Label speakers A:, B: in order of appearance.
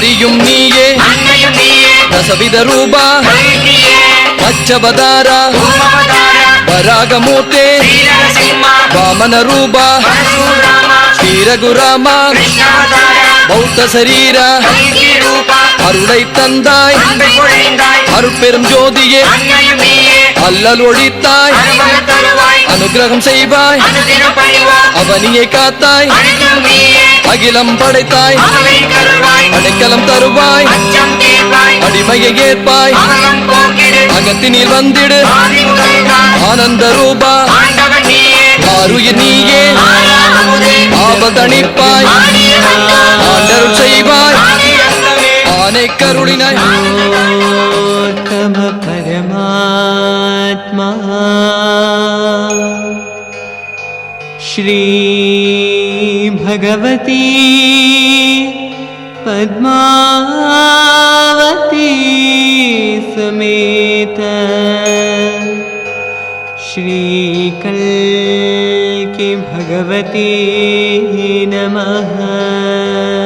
A: ஹரியும் நீயே தசவித ரூபா பச்சபதார வராகமூர்த்தே வாமன ரூபா ஸ்ரீரகுராம பௌத்த சரீர அருளை தந்தாய் அருட்பெரும் ஜோதியே அல்லல் ஒழித்தாய் அனுகிரகம் செய்வாய் அவனியை காத்தாய் அகிலம் படைத்தாய் அடைக்கலம் தருவாய் அடிமையை ஏற்பாய் அகத்தினில் வந்திடு ஆனந்த ரூபா ஆருயிர் நீயே ஆபதணிப்பாய் ஆண்டருள் செய்வாய் ஆனை கருளினாய்
B: பரமாத்மா ஸ்ரீ भगवती पद्मावती समेत श्री कल्की भगवती नमः।